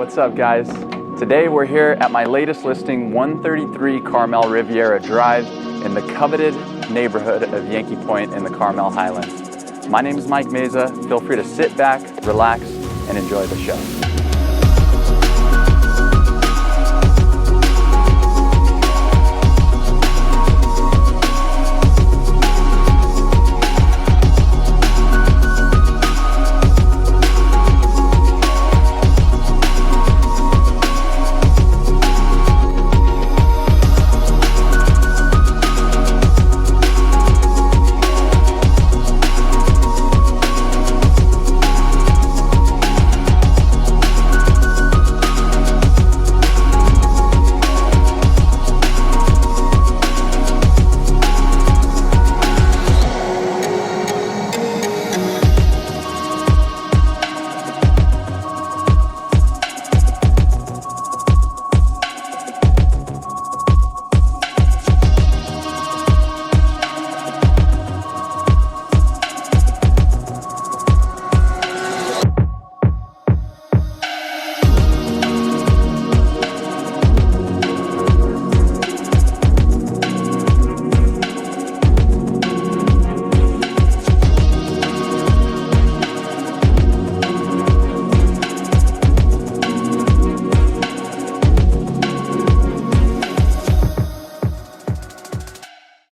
What's up, guys? Today we're here at my latest listing, 133 Carmel Riviera Drive in the coveted neighborhood of Yankee Point in the Carmel Highlands. My name is Meza. Feel free to sit back, relax, and enjoy the show.